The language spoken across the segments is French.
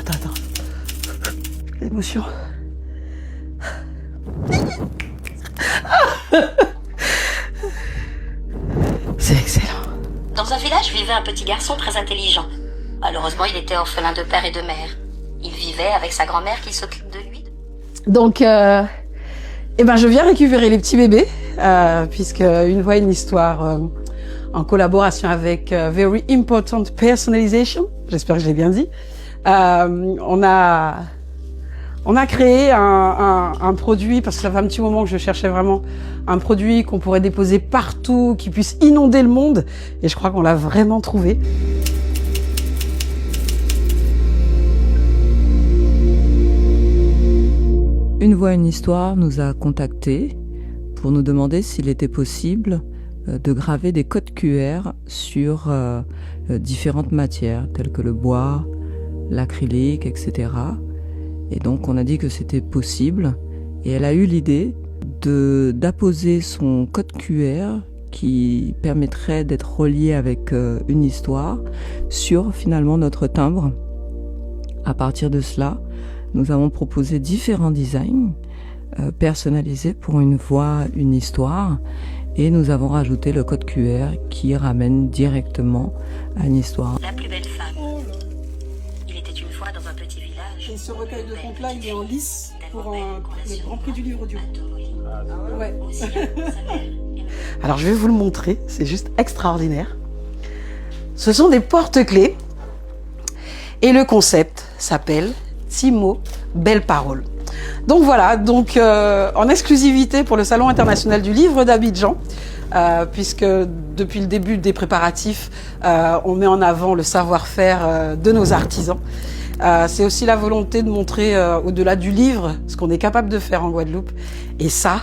Attends. L'émotion. C'est excellent. Dans un village vivait un petit garçon très intelligent. Malheureusement, il était orphelin de père et de mère. Il vivait avec sa grand-mère qui s'occupe de lui. Donc, je viens récupérer les petits bébés, puisque Une voix, une histoire, en collaboration avec Very Important Personalization, j'espère que je l'ai bien dit, on a créé un produit, parce que ça fait un petit moment que je cherchais vraiment un produit qu'on pourrait déposer partout, qui puisse inonder le monde, et je crois qu'on l'a vraiment trouvé. Une voix, une histoire nous a contactés pour nous demander s'il était possible de graver des codes QR sur différentes matières, telles que le bois, l'acrylique, etc. Et donc on a dit que c'était possible, et elle a eu l'idée d'apposer son code QR qui permettrait d'être relié avec une histoire sur finalement notre timbre. À partir de cela, nous avons proposé différents designs personnalisés pour une voix, une histoire, et nous avons rajouté le code QR qui ramène directement à une histoire. La plus belle femme. Il était une fois dans un petit village. Et ce recueil de contes-là, il est en lice pour le Grand Prix du livre audio. Ouais. Alors je vais vous le montrer, c'est juste extraordinaire. Ce sont des porte-clés et le concept s'appelle 6 mots, belles paroles. Donc voilà, en exclusivité pour le Salon international du livre d'Abidjan, puisque depuis le début des préparatifs, on met en avant le savoir-faire de nos artisans. C'est aussi la volonté de montrer au-delà du livre ce qu'on est capable de faire en Guadeloupe. Et ça,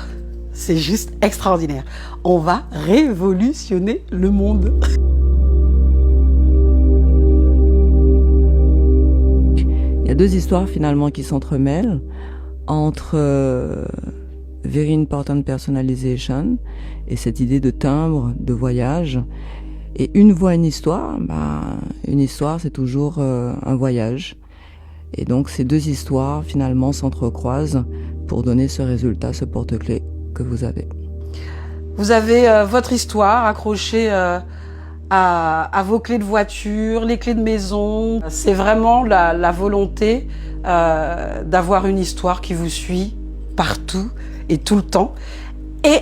c'est juste extraordinaire. On va révolutionner le monde. Il y a deux histoires finalement qui s'entremêlent entre Very Important Personalization et cette idée de timbre, de voyage. Et une voix, une histoire, une histoire c'est toujours un voyage. Et donc ces deux histoires finalement s'entrecroisent pour donner ce résultat, ce porte-clés que vous avez. Vous avez votre histoire accrochée à vos clés de voiture, les clés de maison. C'est vraiment la volonté d'avoir une histoire qui vous suit partout et tout le temps. Et,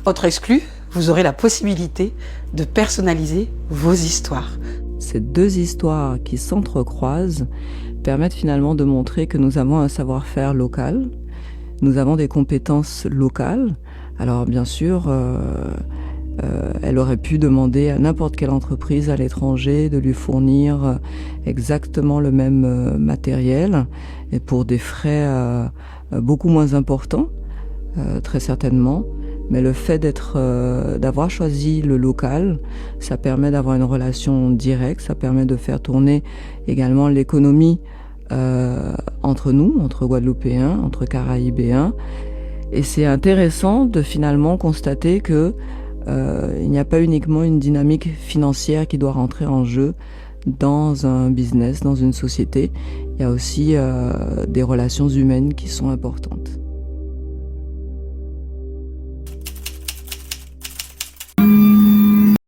autre exclu, vous aurez la possibilité de personnaliser vos histoires. Ces deux histoires qui s'entrecroisent permettent finalement de montrer que nous avons un savoir-faire local, nous avons des compétences locales. Alors bien sûr, elle aurait pu demander à n'importe quelle entreprise à l'étranger de lui fournir exactement le même matériel, et pour des frais beaucoup moins importants, très certainement. Mais le fait d'avoir choisi le local, ça permet d'avoir une relation directe, ça permet de faire tourner également l'économie entre nous, entre Guadeloupéens, entre Caraïbéens. Et c'est intéressant de finalement constater que il n'y a pas uniquement une dynamique financière qui doit rentrer en jeu dans un business, dans une société. Il y a aussi des relations humaines qui sont importantes.